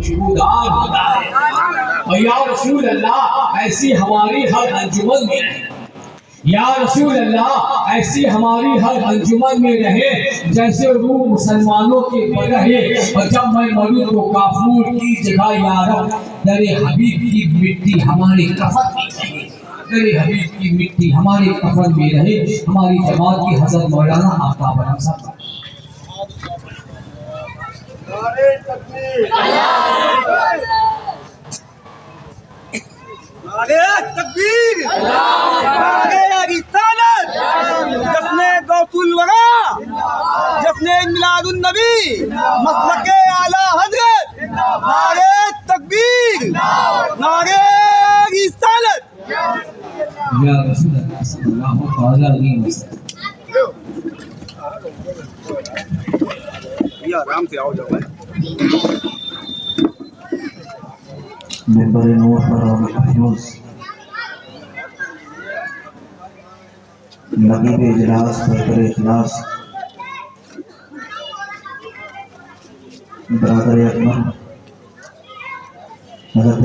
خوشبودار ہوتا ہے۔ اور یا رسول اللہ ایسی ہماری ہر انجمن میں رہے، یا رسول اللہ ایسی ہماری ہر انجمن میں رہے جیسے روح مسلمانوں کے پر رہے، اور جب میں مروں تو کافور کی جگہ یا رب در حبیب کی مٹی ہمارے کفن میں رہے، در حبیب کی مٹی ہمارے کفن میں رہے۔ ہماری جماعت کی حضرت مولانا آفتاب احمد صاحب۔ نعرہ تکبیر، نعرہ تکبیر، نعرہ رسالت، جشن غوث الورا، جشن میلاد النبی، مسلک اعلی حضرت، نعرہ تکبیر، نعرہ رسالت۔ یا رسول اللہ صلی اللہ علیہ وسلم۔ آرام سے آؤ جاؤ۔ ممبر نور پر اور محفوظ نقیب اجلاس پر اخلاص برادر اکمل حضرت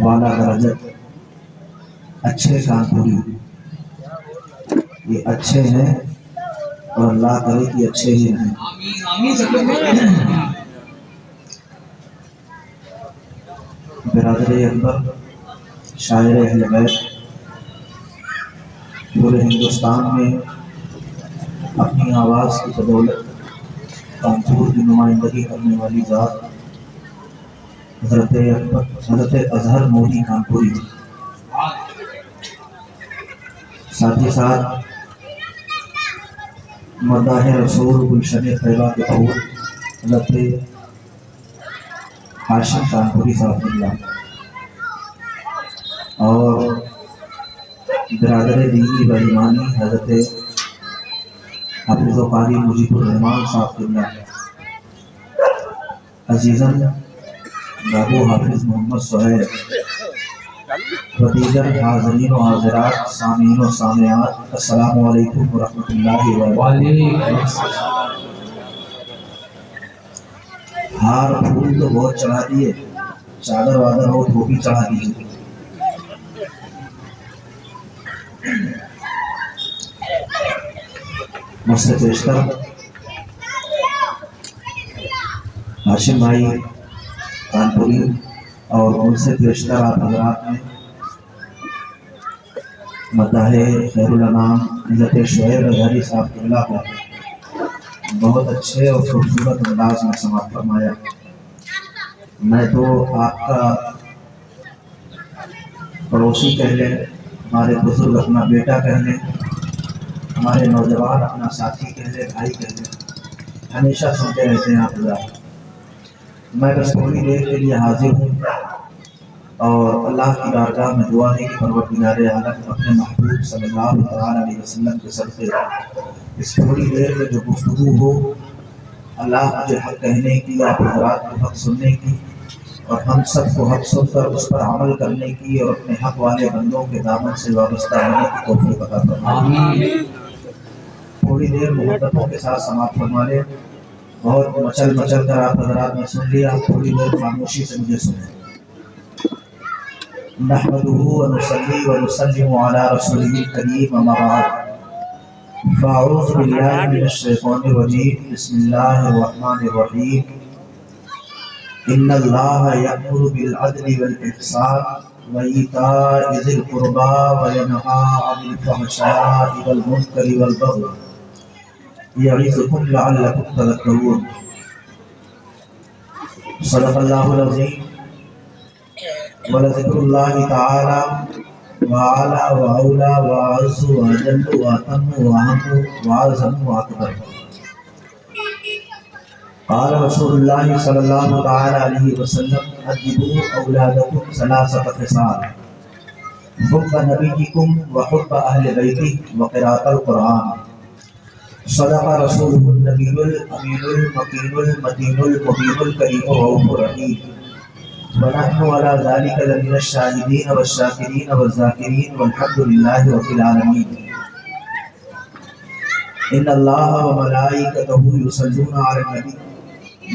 والا درجت اچھے کانپوری، یہ اچھے ہیں اور اللہ کرے کہ اچھے ہی رہیں۔ برادر اکبر شاعر اہل بیت پورے ہندوستان میں اپنی آواز کی بدولت کانپور کی نمائندگی کرنے والی ذات حضرت اکبر حضرت اظہر مودی کانپوری، ساتھ ہی ساتھ مداح رسول گلشن طیبہ کے پھول حضرت ہاشم کانپوری صاحب اللہ، اور برادر دینی و ایمانی حضرت حافظ و قاری مجیب الرحمان صاحب اللہ، عزیزاً بابو حافظ محمد سہیل و دیگر حاضرین و حاضرات، سامعین و سامعات، السلام علیکم ورحمۃ اللہ وبرکاتہ۔ ہار پھول تو بہت چڑھا دیے، چادر وادر ہو تو بھی چڑھا دیجیے۔ مجھ سے پیشتر ہاشم بھائی کانپوری اور ان سے پیشتر آپ حضرات نے مداح خیر الانام حضرت شعیب اظہری صاحب قبلہ کو بہت اچھے اور خوبصورت انداز میں سماعت فرمایا۔ میں تو آپ کا پڑوسی کہہ لیں، ہمارے بزرگ اپنا بیٹا کہہ لیں، ہمارے نوجوان اپنا ساتھی کہہ لیں، بھائی کہہ لیں، ہمیشہ سنتے رہتے ہیں آپ حضرات۔ میں بس تھوڑی دیر کے لیے حاضر ہوں اور اللہ کی بارگاہ میں دعا ہے کہ پروردگار عالم اپنے محبوب صلی اللہ علیہ وسلم کے صدقے اس تھوڑی دیر میں جو گفتگو ہو، اللہ مجھے حق کہنے کی، آپ حضرات کو حق سننے کی، اور ہم سب کو حق سن کر اس پر عمل کرنے کی اور اپنے حق والے بندوں کے دامن سے وابستہ ہونے کی توفیق عطا فرمائے۔ تھوڑی دیر محبتوں کے ساتھ سماعت فرما لیں، بہت مچل مچل کر آپ حضرات نے سن لیا، تھوڑی دیر خاموشی سے مجھے سنیں۔ نحمده ونصلي ونسلم على رسوله الكريم اما بعد فاعوذ بالله من الشيطان الرجيم بسم الله الرحمن الرحيم ان الله يأمر بالعدل والإحسان وإيتاء ذي القربى وينهى عن الفحشاء والمنكر والبغي يعظكم لعلكم تذكرون۔ صدق الله العظيم ولذكر الله تعالى وعلى وأولى وأعز وأجل وأتم وأهم وأعظم وأكبر۔ قال رسول الله صلى الله تعالى عليه وسلم أدبوا أولادكم ثلاثة خصال: حب نبيكم وحب أهل بيته وقراءة القرآن۔ صدق رسوله النبي الأمين المكين المتين المبين الكريم الرؤوف الرحيم، ونحن على ذلك لمن الشاهدين والشاكرين والذاكرين والحمد لله رب العالمين۔ إن الله وملائكته يصلون على النبي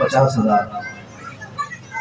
50,000।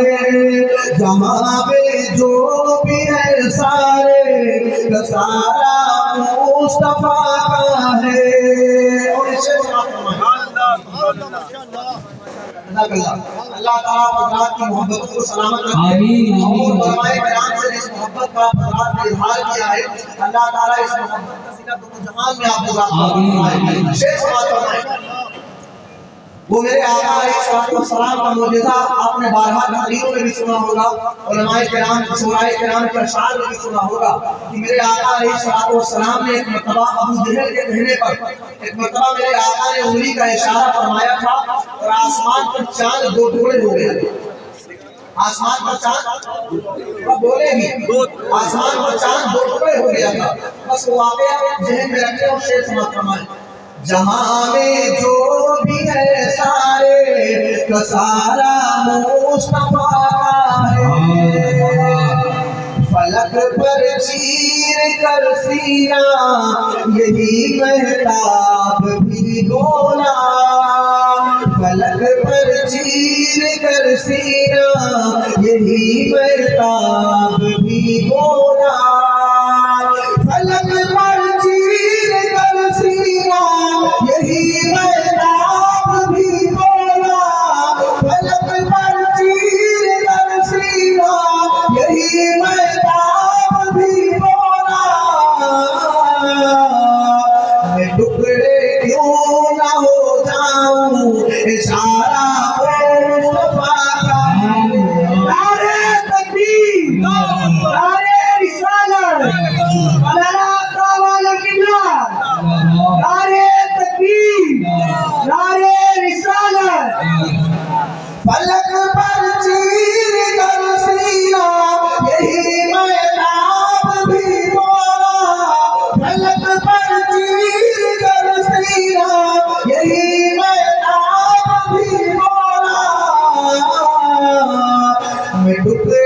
ہے جہاں پہ جو بھی ہے سارے کا سارا مصطفیٰ کا ہے اور اسے اللہ تعالیٰ حضرات کی محبت کو سلامت رکھے اور علماء کرام سے اس محبت کا حضرات نے اظہار کیا ہے اللہ تعالیٰ اس محبت کا صلہ دو جہان میں آپ حضرات کو فرمائے شیخ سماعت فرمائے وہ میرے آقا علیہ الصلوۃ والسلام کا معجزہ آپ نے بارہا تقریروں میں بھی سنا ہوگا علماء کرام شعراء کرام کے اشعار میں بھی سنا ہوگا کہ میرے آقا علیہ الصلوۃ والسلام نے ایک مرتبہ ابو جہل کے کہنے پر ایک مرتبہ میرے آقا نے انگلی کا اشارہ فرمایا تھا اور آسمان پر چاند دو ٹکڑے ہو گئے آسمان پر چاند بولے بھی آسمان پر چاند دو ٹکڑے ہو گیا تھا بس وہ واقعہ ذہن میں رکھے اور شعر سماعت فرمائیں جہاں میں جو بھی ہے سارے کا سارا مصطفیٰ کا ہے فلک پر چیر کر سینہ یہی مہتاب بھی بولا فلک پر چیر کر سینہ یہی مہتاب بھی بولا فلک پر چیر کر سینہ یہی مہتاب بھی بولا فلک پر چیر کر سینہ یہی مہتاب بھی بولا میں ٹکڑے کیوں نہ ہو جاؤں اشارہ مصطفیٰ کا نعرہ تکبیر نعرہ رسالت علامہ طاوال قبلہ نعرہ تکبیر نعرہ رسالت فلک پر چیر کر سینہ یہی مہتاب بھی بولا فلک پر چیر کر سینہ یہی مہتاب بھی بولا میں ٹکڑے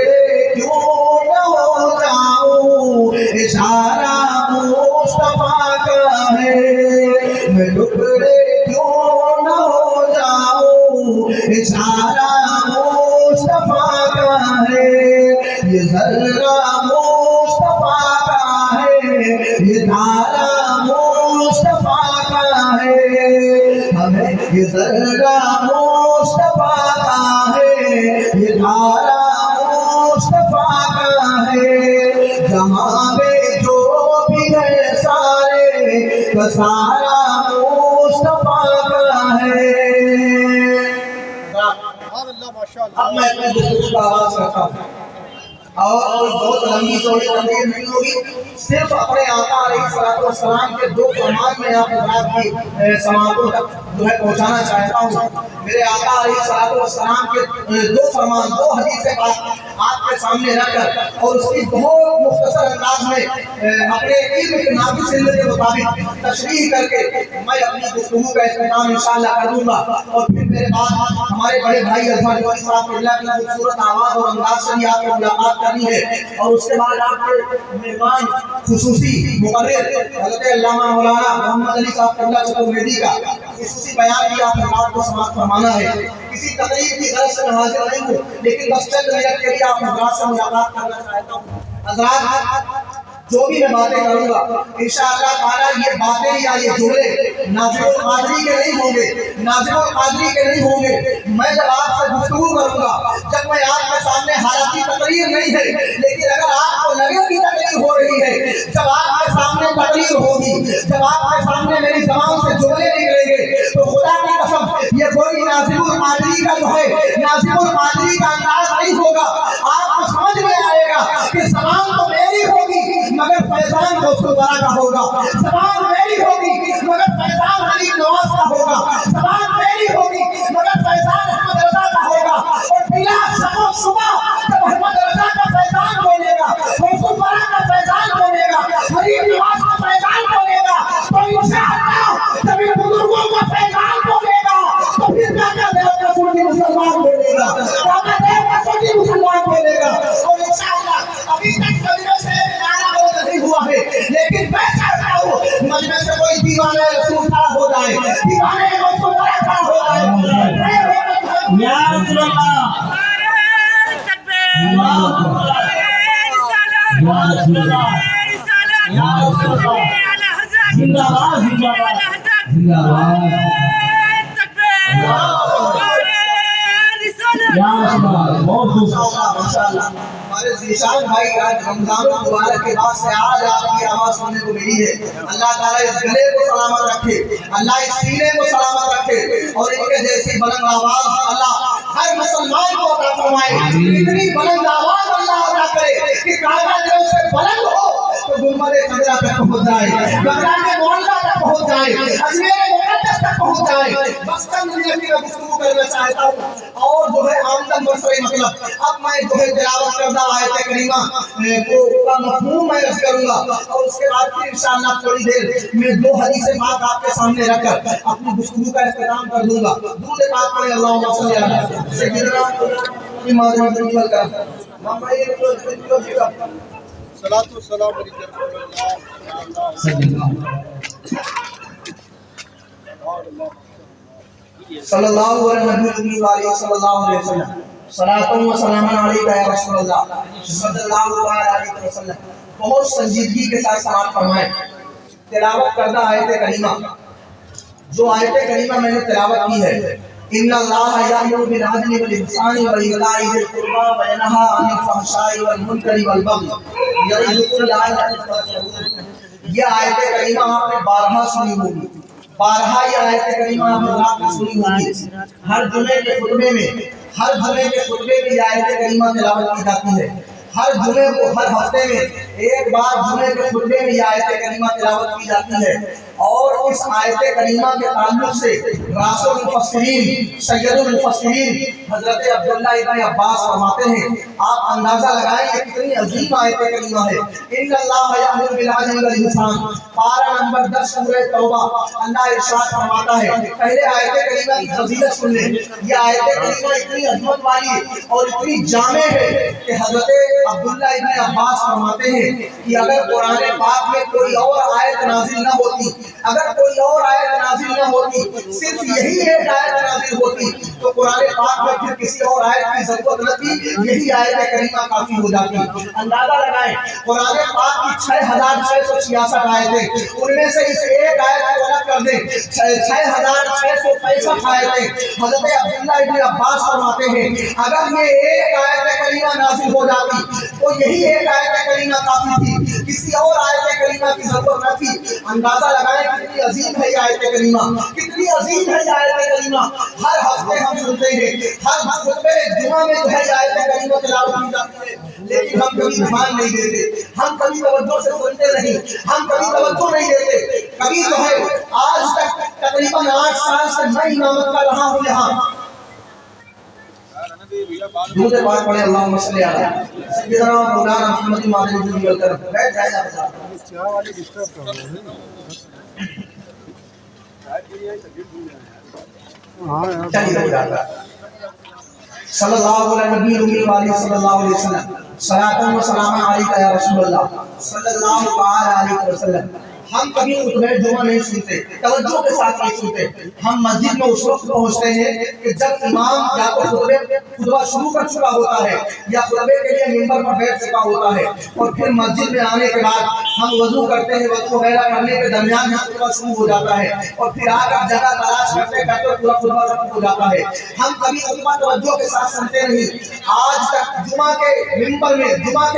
کیوں نہ ہو جاؤں اشارہ مصطفیٰ کا ہے میں ٹکڑے کیوں نہ ہو جاؤں اشارہ مصطفیٰ کا ہے یہ ذرہ مصطفیٰ کا ہے یہ دھارا مصطفیٰ کا ہے ہمیں یہ ذرہ مصطفیٰ کا ہے یہ دھارا مصطفیٰ کا ہے جہاں میں جو بھی ہے سارے کا سارا مصطفیٰ کا ہے اب میں اپنے دوستوں کا آواز کرتا ہوں اور کوئی بہت لمبی چوڑی تقریر نہیں ہوگی صرف اپنے آقا علیہ الصلوۃ والسلام کے دو فرمان میں آپ حضرات کی سماعتوں تک جو ہے پہنچانا چاہتا ہوں میرے آقا علیہ الصلوۃ والسلام کے دو فرمان دو حدیث پاک آپ کے سامنے رکھ کر اور اس کی بہت مختصر انداز میں اپنے علم کے نافذ علم کے مطابق تشریح کر کے میں اپنی گفتگو کا اختتام انشاءاللہ کر دوں گا اور پھر میرے بعد ہمارے بڑے بھائی عظمت جوہری صاحب کے اللہ کی خوبصورت آواز اور انداز سے بھی آپ کو ملاقات کرنی ہے اور اس کے بعد آپ کے مہمان خصوصی مقرر حضرت علامہ مولانا محمد علی صاحب اللہ چتورمیدی کا خصوصی بیان بھی آپ حضرات کو سماعت فرمانا ہے کسی تقریب کی غرض سے میں حاضر نہیں ہوں لیکن بس چند منٹ کے لیے آپ حضرات سے ملاقات کرنا چاہتا ہوں حضرات جو بھی میں باتیں کروں گا انشاءاللہ تعالی یہ باتیں یا یہ جملے ناظم القادری کے نہیں ہوں گے ناظم القادری کے نہیں ہوں گے میں جب آپ سے گفتگو کروں گا جب میں آپ کے سامنے حالتی تقریر نہیں ہے لیکن اگر آپ کو لگے کہ تقریر ہو رہی ہے جب آپ کے سامنے تقریر ہوگی جب آپ کے سامنے میری زبان سے جملے نکلیں گے تو خدا کی قسم یہ کوئی ناظم القادری کا جو ہے ناظم القادری کا انداز نہیں ہوگا آپ کو سمجھ میں آئے گا کہ زبان تو میری ہوگی مگر فیضان دوستوارا کا ہوگا زبان میری ہوگی مگر فیضان حلیل نواز کا ہوگا زبان میری ہوگی مگر فیضان احمد رضا کا ہوگا اور بلا شک و شبہ جب احمد رضا کا فیضان بولے گا دوستوارا کا فیضان بولے گا حلیل نواز کا فیضان بولے گا تو انشاءاللہ جب ان بزرگوں کا فیضان بولے گا تو پھر کیا دیو کا سنی مسلمان بولے گا کیا دیو کا سنی مسلمان بولے گا اور انشاءاللہ ابھی تک کلمے سے ہوا ہے لیکن میں چاہتا ہوں مجمع سے کوئی دیوانہ رسول کھڑا ہو جائے دیوانے رسول کھڑا ہو جائے یا رسول اللہ یا رسول اللہ یا رسول اللہ زندہ باد زندہ باد زندہ باد یا رسول اللہ بہت خوب ماشاءاللہ ہمارے ذیشان بھائی آج رمضان المبارک کے بعد سے آج آپ کی آواز سننے کو ملی ہے. اللہ تعالیٰ اس گلے کو سلامت رکھے, اللہ اس سینے کو سلامت رکھے, اور ان کے جیسی بلند آواز اللہ ہر مسلمان کو عطا فرمائے. اتنی بلند آواز اللہ عطا کرے کہ کعبہ جو سے بلند ہو تو گنبد خضرا تک پہنچ جائے, بغداد کے معلیٰ تک پہنچ جائے, اجمیر مقدس تک پہنچ جائے. بس چند منٹ کی گفتگو کرنا چاہتا ہوں اور جو ہے آمدن مسئلہ مطلب اب میں جو ہے تلاوت کردہ آیت کریمہ کو کا مفہوم میں عرض کروں گا, اور اس کے بعد پھر انشاءاللہ تھوڑی دیر میں دو حدیث پاک آپ کے سامنے رکھ کر اپنی گفتگو کا اختتام کر دوں گا. درود پاک پڑھیں اللہم صلی علی سیدنا امام مدنی والکرم صلاۃ و سلام علیکم صلی اللہ علیہ وسلم. صلاۃ و سلام علیک یا رسول اللہ صلی اللہ علیہ وسلم. بہت سنجیدگی کے ساتھ سماعت فرمائیں. تلاوت کردہ آیت کریمہ, جو آیت کریمہ میں نے تلاوت کی ہے, ان اللہ یامر بالعدل والاحسان وایتاء ذی القربى وینہی عن الفحشاء والمنکر والبغی یعظکم لعلکم تذکرون. یہ آیت کریمہ آپ نے بارہا سنی ہوگی, بارہا یہ آیت کریمہ آپ نے رات میں سنی ہوگی. ہر جمعے کے خطبے میں یہ آیت کریمہ تلاوت کی جاتی ہے. ہر جمعے کو ہر ہفتے میں ایک بار جمعے کے خطبے میں یہ آیت کریمہ تلاوت کی جاتی ہے. اور اس آیت کریمہ کے تعلق سے راس المفسرین سید المفسرین حضرت عبداللہ ابن عباس فرماتے ہیں, آپ اندازہ لگائیں یہ کتنی عظیم آیت کریمہ ہے. ان اللہ یامر بالعدل والاحسان, پارہ نمبر 10 سورہ توبہ. اللہ ارشاد فرماتا ہے, پہلے آیت کریمہ کی فضیلت سن لیں. یہ آیت کریمہ اتنی عظمت والی اور اتنی جامع ہے کہ حضرت عبداللہ ابن عباس فرماتے ہیں کہ اگر قرآن پاک میں کوئی اور آیت نازل نہ ہوتی, اگر کوئی اور آیت نازل نہ ہوتی, صرف یہی ایک آیت نازل ہوتی تو قرآن پاک میں پھر کسی اور آیت کی ضرورت نہ تھی, یہی آیت کریمہ کافی ہو جاتی. اندازہ لگائیں قرآن پاک کی 6666 آیتیں, ان میں سے اس ایک آیت کو الگ کر دیں 6665 آیتیں. حضرت عبداللہ ابن عباس فرماتے ہیں اگر یہ ایک آیت کریمہ نازل ہو جاتی تو یہی ایک آیت کریمہ کافی تھی, کسی اور آیت کریمہ کی ضرورت نہ تھی. اندازہ لگائیں کتنی عظیم ہے یہ آیت کریمہ, کتنی عظیم ہے یہ آیت کریمہ. ہر ہفتے ہم سنتے ہیں, ہر خطبے جمعہ میں جو ہے یہ آیت کریمہ تلاوت کی جاتی ہے, لیکن ہم کبھی دھیان نہیں دیتے, ہم کبھی توجہ سے سنتے نہیں, ہم کبھی توجہ نہیں دیتے. کبھی جو ہے آج تک تقریباً 8 سال سے میں امامت کر رہا ہوں یہاں. درود پاک پڑھیں اللہم صلی علی سیدنا مولانا محمد مدنی والکرم. بیٹھ جائیں آپ. صلی اللہ علیہ نبی امی والی صلی اللہ علیہ وسلم. صلاۃ و سلام علیک یا رسول اللہ صلی اللہ علیہ وسلم. ہم کبھی خطبہ جمعہ نہیں سنتے, توجہ کے ساتھ نہیں سنتے. ہم مسجد میں اس وقت پہنچتے ہیں کہ جب امام یا تو خطبہ شروع کر چکا ہوتا ہے یا خطبے کے لیے منبر پر بیٹھ چکا ہوتا ہے, اور پھر مسجد میں آنے کے بعد ہم وضو کرتے ہیں, وضو وغیرہ کرنے کے درمیان میں خطبہ شروع ہو جاتا ہے, اور پھر آ کر جگہ تلاش کرتے کرتے پورا خطبہ ختم ہو جاتا ہے. ہم کبھی خطبہ توجہ کے ساتھ سنتے نہیں. آج تک جمعہ کے منبر پر جمعہ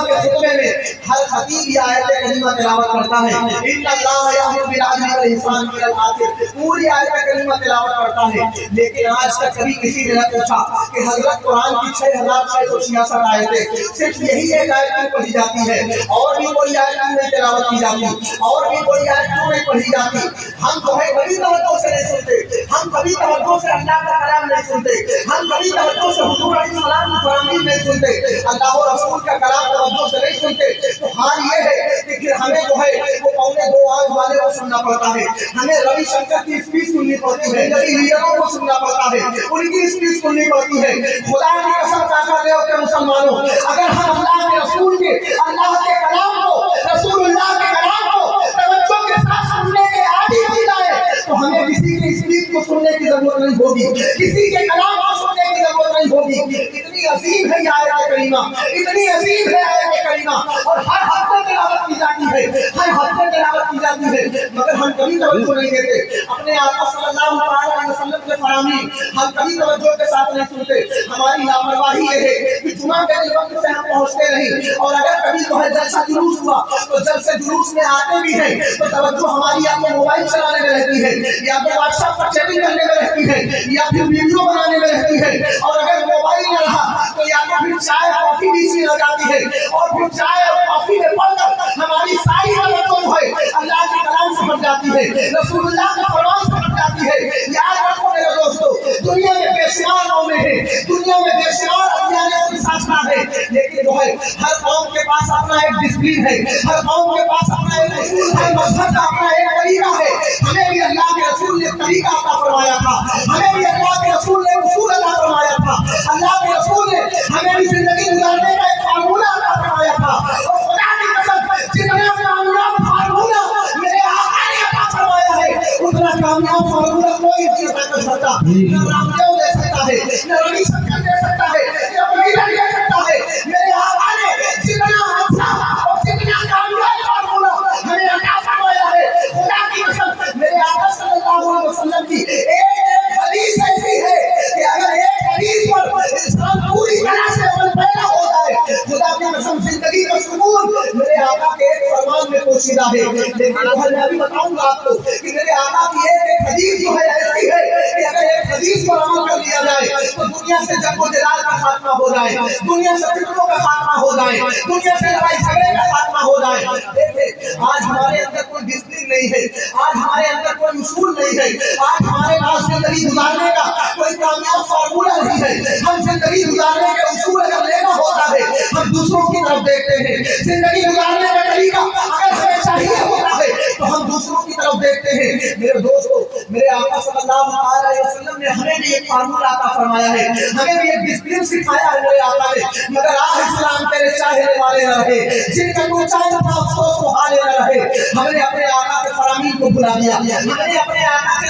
کے خطبے میں ہر خطیب یہ آیت کریمہ تلاوت کرتا ہے, ان اللہ یامر بالعدل والاحسان والآخر, پوری آیت کریمہ تلاوت کرتا ہے. لیکن آج تک کبھی کسی نے نہ پوچھا کہ حضرت قرآن کی 6666 آیتیں صرف یہی ایک آیت کیوں پڑھی جاتی ہے, اور بھی کوئی آیت کیوں نہیں تلاوت کی جاتی, اور بھی کوئی آیت کیوں نہیں پڑھی جاتی. ہم جو ہے کبھی توجہ سے نہیں سنتے, ہم کبھی توجہ سے اللہ کا کلام نہیں سنتے, ہم کبھی توجہ سے حضور علیہ السلام کی فرامین نہیں سنتے, اللہ و رسول کا کلام توجہ سے نہیں سنتے. تو حال یہ ہے کہ پھر ہمیں جو ہے وہ پونے 2 آنکھ والے کو سننا پڑتا ہے, ہمیں روی شنکر کی اسپیچ سننی پڑتی ہے, نبی لیڈروں کو سننا پڑتا ہے, ان کی اسپیچ سننی پڑتی ہے. خدا کی قسم کہتا ہے کہ مسلمانوں, اگر ہم اللہ کے رسول کے اللہ کے کلام کو رسول اللہ کے کلام کو توجہ کے ساتھ سننے کے عادی ہو جائے تو ہمیں کسی کی اسپیچ کو سننے کی ضرورت نہیں ہوگی, کسی کے کلام کو سننے کی ضرورت نہیں ہوگی. کتنی اتنی عظیم ہے یہ آیت کریمہ، اتنی عظیم ہے آیت کریمہ، اور ہر ہفتے تلاوت کی جاتی ہے، ہر ہفتے تلاوت کی جاتی ہے، مگر ہم کبھی توجہ نہیں دیتے اپنے آقا صلی اللہ علیہ وسلم کے فرامین، ہم کبھی توجہ کے ساتھ نہیں سنتے۔ ہماری لاپرواہی یہ ہے کہ جمعہ کے وقت سے ہم پہنچتے نہیں، اور اگر کبھی جو ہے جلسہ جلوس ہوا تو جلسے جلوس میں آتے بھی ہیں تو توجہ ہماری یا تو موبائل چلانے میں رہتی ہے، یا تو واٹس ایپ پر چیٹنگ کرنے میں رہتی ہے، یا پھر ویڈیو بنانے میں رہتی ہے، اور اگر موبائل نہ رہا تو یا تو پھر چائے کافی بیچ میں لگ جاتی ہے، اور پھر چائے اور کافی میں پڑھ کر ہماری ساری توجہ جو ہے اللہ کے کلام سے ہٹ جاتی ہے، رسول اللہ کا فرمان سے ہٹ جاتی ہے۔ یاد رکھو میرے دوستو، دنیا میں بے شمار قومیں ہیں، دنیا میں بے شمار ادیان اور سازگاں ہیں، لیکن جو ہے ہر قوم کے پاس اپنا ایک ڈسپلن ہے، ہر قوم کے پاس اپنا ایک اصول ہے، مذہب کا اپنا ایک طریقہ ہے۔ ہمیں بھی اللہ کے رسول نے طریقہ عطا فرمایا تھا، ہمیں بھی اللہ کے رسول نے اصول عطا فرمایا تھا، اللہ کے رسول نے ہمیں بھی زندگی گزارنے کا ایک فارمولہ عطا فرمایا تھا، اور خدا کی قسم جتنا کامیاب فارمولہ میرے آقا نے عطا فرمایا ہے اتنا کامیاب فارمولہ کوئی نہیں عطا کر سکتا، نہ رام دیو دے سکتا ہے، نہ روی شنکر دے سکتا ہے، نہ ویلر دے سکتا ہے۔ میرے آقا نے جتنا اچھا اور جتنا کامیاب فارمولہ ہمیں عطا فرمایا ہے، خدا کی قسم میرے آقا صلی اللہ علیہ وسلم کی ایک حدیث ایسی ہے کہ اگر ایک حدیث پر انسان پوری طرح سے عمل پیرا ہو جائے، خدا کی قسم زندگی کا سکون میرے آقا کے ایک فرمان میں پوشیدہ ہے۔ لیکن میں ابھی بتاؤں گا آپ کو کہ میرے آقا کی ایک حدیث جو ہے ایسی ہے کہ اگر ایک حدیث پر عمل کر لیا جائے تو دنیا سے جنگ و جدال کا خاتمہ ہو جائے، دنیا سے فتنوں کا خاتمہ ہو جائے، دنیا سے لڑائی جھگڑے کا خاتمہ ہو جائے۔ دیکھیں آج ہمارے اندر کوئی ڈسپلن نہیں ہے، آج ہمارے اندر کوئی اصول نہیں ہے، آج ہمارے پاس زندگی گزارنے کا کوئی کامیاب فارمولہ نہیں ہے۔ ہم زندگی گزارنے کے اصول اگر لینا ہوتا ہے ہم دوسروں کی طرف دیکھتے ہیں، زندگی گزارنے کا طریقہ اگر ہمیں چاہیے ہوتا ہے تو ہم دوسروں کی طرف دیکھتے ہیں۔ میرے دوستو، میرے آقا صلی اللہ علیہ وسلم نے ہمیں بھی ایک فارمولہ عطا فرمایا ہے، ہمیں بھی ایک ڈسپلن سکھایا ہے میرے آقا نے، مگر آج اسلام تیرے چاہنے والے نہ رہے، جن کا کوئی چاہتا تھا افسوس و حالے نہ رہے۔ ہم نے اپنے آقا کے فرامین کو بھلا دیا، ہم نے اپنے آقا کے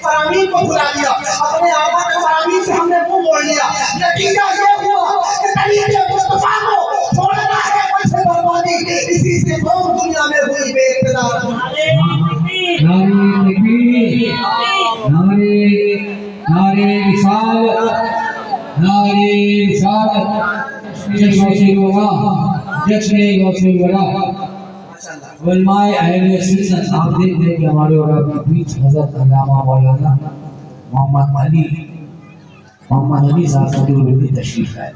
فرامین کو بھلا دیا، اپنے آقا کے فرامین سے ہم نے منہ موڑ لیا۔ نتیجہ یہ ہوا کہ طریقے مصطفیٰ کو چھوڑنا ہے پیسے بربادی، اسی سے قوم دنیا میں ہوئی بے اقتدار۔ نعرہ تکبیر، نعرہ رسالت، نعرہ رسالت، جشن غوث الورا۔ علماء اہل سنت آپ دیکھ رہے کہ ہمارے اور آپ کے بیچ حضرت علامہ مولانا محمد علی صاحب صدر تشریف لائے۔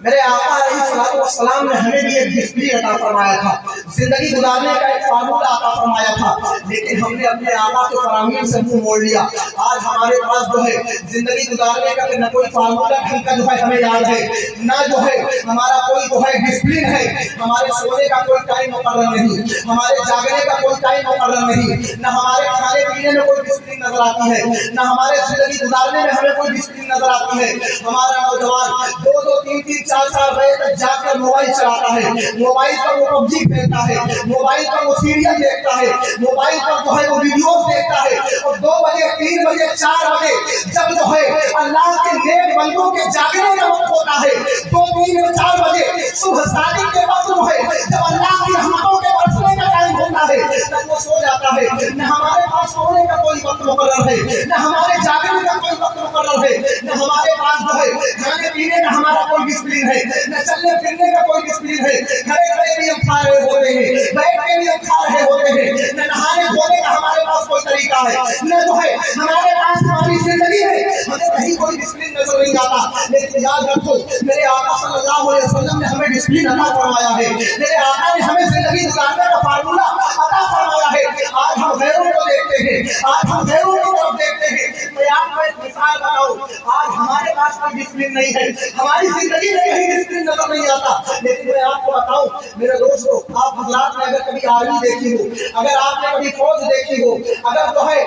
میرے آقا علیہ السلام نے ہمیں بھی ایک ڈسپلن عطا فرمایا تھا، زندگی گزارنے کا ایک فارمولہ عطا فرمایا تھا، لیکن ہم نے اپنے آقا کے فرامین سے منہ موڑ لیا۔ آج ہمارے پاس جو ہے زندگی گزارنے کا نہ کوئی فارمولہ ڈھنگ کا جو ہے ہمیں یاد ہے، نہ جو ہے ہمارا کوئی جو ہے ڈسپلن ہے، ہمارے سونے کا کوئی ٹائم مقرر نہیں، ہمارے جاگنے کا کوئی ٹائم مقرر نہیں، نہ ہمارے کھانے پینے میں کوئی ڈسپلن نظر آتی ہے، نہ ہمارے زندگی گزارنے میں ہمیں کوئی ڈسپلن نظر آتی ہے۔ ہمارا نوجوان 2-2 3-3 4 بجے تک جا کر موبائل چلاتا ہے، موبائل پر وہ پب جی کھیلتا ہے، موبائل پر وہ سیریل دیکھتا ہے، موبائل پر جو ہے وہ ویڈیوز دیکھتا ہے، اور 2 بجے 3 بجے 4 بجے جب جو ہے اللہ کے نیک بندوں کے جاگنے کا وقت ہوتا ہے، 2 3 4 بجے صبح صادق کے وقت جو ہے جب اللہ کی رحمتوں کے برسنے کا ٹائم ہوتا ہے تب وہ سو جاتا ہے۔ نہ ہمارے پاس سونے کا کوئی وقت مقرر ہے، نہ ہمارے جاگنے کا کوئی وقت مقرر ہے، نہ ہمارے پاس جو ہے کھانے پینے کا ہمارا کوئی ڈسپلن ہے، نہ چلنے پھرنے کا کوئی ڈسپلن ہے۔ کھڑے کھڑے بھی ہم کھا رہے ہوتے ہیں، بیٹھ کے بھی ہم کھا رہے ہوتے ہیں، نہ نہانے دھونے کا ہمارے پاس کوئی طریقہ ہے، نہ جو ہے ہمارے پاس ہماری زندگی میں ہمیں کہیں کوئی ڈسپلن نظر نہیں آتا۔ لیکن یاد رکھو میرے آقا صلی اللہ علیہ وسلم نے ہمیں ڈسپلن عطا فرمایا ہے، میرے آقا نے ہمیں زندگی گزارنے کا فارمولہ عطا فرمایا ہے۔ آج ہم غیروں کو دیکھتے ہیں، آج ہم غیروں کی طرف دیکھتے ہیں۔ میں آپ کو ایک مثال بتاؤں، آج ہمارے پاس کوئی ڈسپلن نہیں ہے، ہماری زندگی میں کہیں ڈسپلن نظر نہیں آتا، لیکن میں آپ کو بتاؤں میرے دوستو، آپ حضرات نے اگر کبھی آرمی دیکھی ہو، اگر آپ نے کبھی فوج دیکھی ہو، اگر جو ہے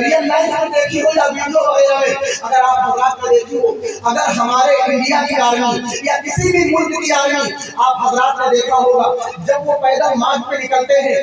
ریئل لائف میں دیکھی ہو یا ویڈیو وغیرہ میں اگر آپ حضرات نے دیکھی ہو، اگر ہمارے انڈیا کی آرمی یا کسی بھی ملک کی آرمی آپ حضرات نے دیکھا ہوگا، جب وہ پیدل مارچ پہ نکلتے ہیں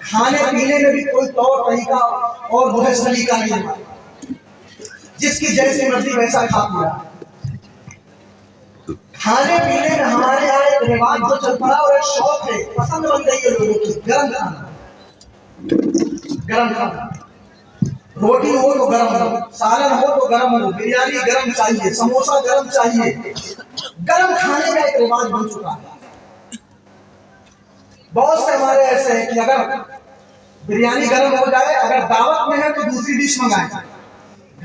کھانے پینے میں بھی کوئی طور طریقہ اور وہ سلیقہ نہیں ہے، جس کی جیسی مرضی ویسا کھا پیا۔ کھانے پینے میں ہمارے یہاں ایک رواج جو چل پڑا اور ایک شوق ہے، پسند بن گئی ہے لوگوں کی، گرم کھانا۔ گرم کھانا، روٹی ہو تو گرم، سالن ہو تو گرم ہو، بریانی گرم چاہیے، سموسہ گرم چاہیے۔ گرم کھانے کا ایک رواج بن چکا ہے۔ بہت سے ہمارے ایسے ہیں کہ اگر بریانی گرم ہو جائے، اگر دعوت میں ہے تو دوسری ڈش منگائیں،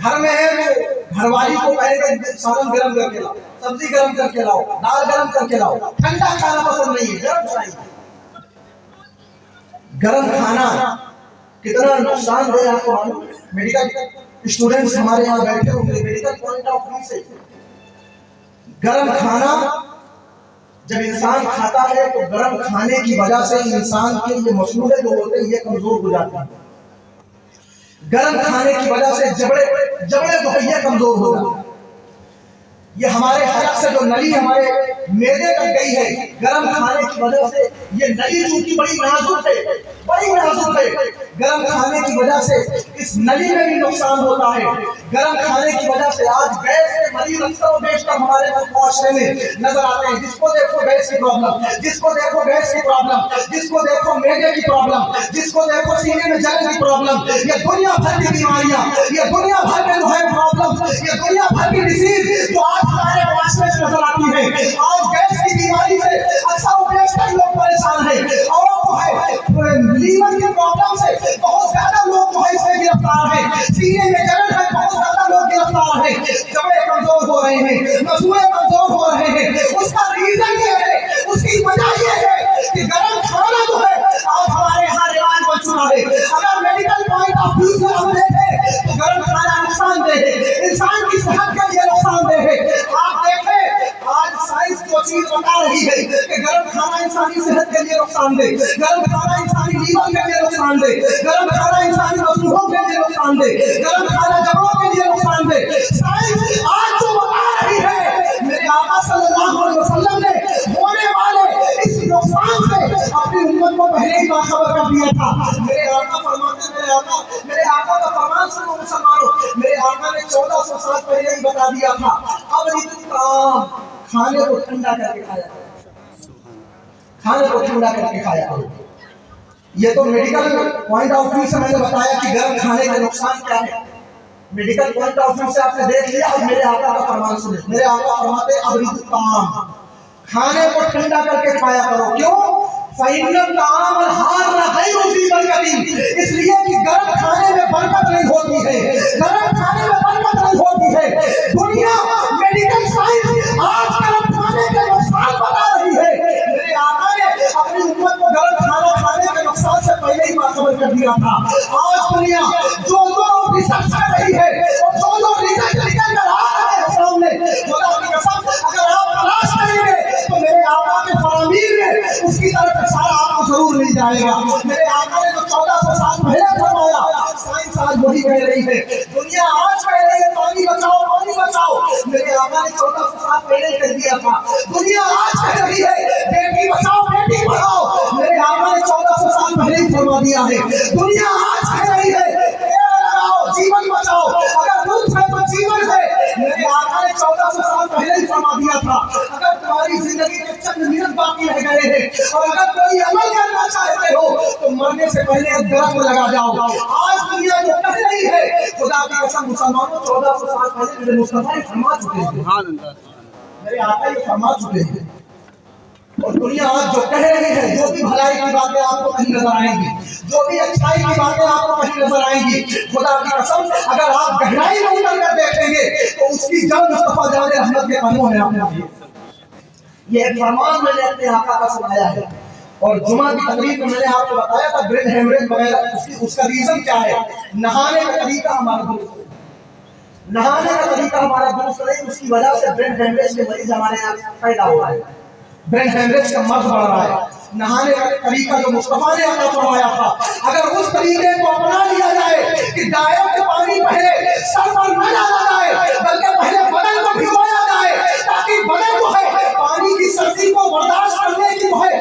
گھر میں ہے تو گھر والی کو کہے کہ سالن گرم کر کے لاؤ، سبزی گرم کر کے لاؤ، دال گرم کر کے لاؤ۔ ٹھنڈا کھانا پسند نہیں ہے، گرم چاہیے۔ گرم کھانا کتنا نقصان دہ آپ کو معلوم؟ میڈیکل اسٹوڈنٹس ہمارے یہاں بیٹھے ہوں گے، میڈیکل پوائنٹ آف ویو سے گرم کھانا جب انسان کھاتا ہے تو گرم کھانے کی وجہ سے انسان کے یہ مسئلے جو ہوتے ہیں یہ کمزور ہو جاتے ہیں۔ گرم کھانے کی وجہ سے جبڑے جو ہے یہ کمزور ہو جاتے ہیں۔ یہ ہمارے حلق سے جو نلی ہمارے معدے تک گئی ہے، گرم کھانے کی وجہ سے یہ نلی چونکہ بڑی نازک ہے، گرم کھانے کی وجہ سے اس نلی میں بھی نقصان ہوتا ہے۔ گرم کھانے کی وجہ سے آج گیس کے مریض اکثر و بیشتر ہمارے معاشرے میں نظر آتے ہیں۔ جس کو دیکھو گیس کی پرابلم، جس کو دیکھو گیس کی پرابلم، جس کو دیکھو معدے کی پرابلم، جس کو دیکھو سینے میں جلن کی پرابلم، یہ دنیا بھر کی بیماریاں، یہ دنیا بھر میں جو ہے پرابلم، یہ دنیا بھر کی ڈیزیز جو آج ہمارے معاشرے میں نظر آتی ہے۔ آج گیس کی بیماری سے اکثر و بیشتر لوگ پریشان ہیں، اور جو ہے لیور کی پرابلم سے بہت زیادہ لوگ جو ہے اس میں گرفتار ہیں، سینے میں جلن ہے بہت زیادہ لوگ گرفتار ہیں، جبڑے کمزور ہو رہے ہیں، مسوڑے کمزور ہو رہے ہیں۔ اس کا ریزن یہ ہے، اس کی وجہ یہ ہے کہ گرم کھانا جو ہے آج ہمارے یہاں رواج بن چکا ہے۔ اگر میڈیکل پوائنٹ آف ویو سے ہم دیکھیں تو گرم کھانا نقصان دہ ہے، انسان کی صحت کے لیے نقصان دہ ہے۔ آپ دیکھیں آج سائنس جو چیز بتا رہی ہے کہ گرم کھانا انسانی صحت کے لیے نقصان دہ، گرم کھانا انسانی لیور کے لیے نقصان دہ، گرم کھانا انسانی مسلوحوں کے لیے نقصان دہ، گرم کھانا جبڑوں کے لیے نقصان دہ۔ سائنس آج جو بتا رہی ہے، میرے آقا صلی اللہ علیہ وسلم نے ہونے والے اس نقصان سے اپنی امت کو پہلے ہی باخبر کر دیا تھا۔ میرے آقا فرماتے ہیں، میرے آقا کا فرمان سنو مسلمانوں، میرے آقا نے 1400 سال پہلے ہی بتا دیا تھا، اب طعام کھانے کو ٹھنڈا کر کے کھایا کرو، کھانے کو ٹھنڈا کر کے کھایا کرو۔ یہ تو میڈیکل پوائنٹ آف ویو سے میں نے بتایا کہ گرم کھانے کا نقصان کیا ہے۔ میڈیکل پوائنٹ آف ویو سے آپ نے دیکھ لیا، اب میرے آقا کا فرمان سنیں۔ میرے آقا فرماتے ہیں ابرد الطعام، کھانے کو ٹھنڈا کر کے کھایا کرو۔ کیوں؟ فَإِنَّ الطَّعَامَ الْحَارَّ غَيْرُ ذِي بَرَكَةٍ، اس لیے کہ گرم کھانے میں برکت نہیں ہوتی ہے، گرم کھانے میں برکت نہیں ہوتی ہے۔ دنیا میڈیکل سائنس آج گرم کھانے کے نقصان بتا رہی ہے۔ میرے آقا نے اپنی امت کو گرم کھانا کھانے کے نقصان سے پہلے ہی باخبر کر دیا تھا۔ آج دنیا جو ریسرچ کر رہی ہے اور جو ریسرچ نکل کر آ رہا ہے سامنے، خدا کی قسم اگر آپ تلاش کریں گے تو میرے آقا کے فرامین میں اس کی طرف اشارہ آپ کو ضرور مل جائے گا۔ میرے آقا نے جو 1400 سال پہلے فرمایا، سائنس آج وہی کہہ رہی ہے۔ دنیا آج کہہ رہی ہے پانی بچاؤ، پانی بچاؤ، میرے آقا نے 1400 سال پہلے کہہ دیا تھا۔ دنیا آج کہہ رہی ہے بیٹی بچاؤ، بیٹی پڑھاؤ، میرے آقا نے 1400 سال پہلے ہی فرما دیا ہے۔ دنیا آج کہہ رہی ہے جیون بچاؤ، اگر روح ہے تو جیون ہے، میرے آقا نے 1400 سال پہلے ہی فرما دیا تھا۔ اگر تمہاری زندگی کے چند منٹ باقی رہ گئے ہیں اور اگر کوئی عمل کرنا چاہتے ہو تو مرنے سے پہلے ایک درخت لگا جاؤ۔ آج دنیا جو کہہ رہی ہے، خدا کی قسم مسلمانوں 1400 سال پہلے میرے مصطفیٰ نے فرما چکے ہیں، میرے آقا یہ فرما چکے ہیں۔ اور دنیا آج جو کہہ رہی ہے، جو بھی بھلائی کی باتیں آپ کو کہیں نظر آئیں گی، جو بھی اچھائی کی باتیں آپ کو کہیں نظر آئیں گی، خدا کی قسم اگر آپ گہرائی میں اتر کر دیکھیں گے تو اس کی جڑ مصطفیٰ جان رحمت کے قدموں میں آپ نے یہ ایک فرمان میں نے اپنے آقا کا سنایا ہے۔ اور جمعہ کی تقریب میں نے آپ کو بتایا تھا برین ہیمریج وغیرہ، اس کا ریزن کیا ہے؟ نہانے کا طریقہ ہمارا درست نہیں، نہانے کا طریقہ ہمارا درست نہیں، اس کی وجہ سے برین ہیمریج کے مریض ہمارے یہاں پیدا ہو رہا ہے، برین ہیمریج کا مرض بڑھ رہا ہے۔ نہانے کا طریقہ جو مصطفیٰ نے عطا فرمایا تھا، اگر اس طریقے کو اپنا لیا جائے کہ ڈائریکٹ پانی پہلے سر پر نہ ڈالا جائے بلکہ پہلے بدن کو بھگویا جائے تاکہ بدن جو ہے پانی کی سردی کو برداشت کرنے کی جو ہے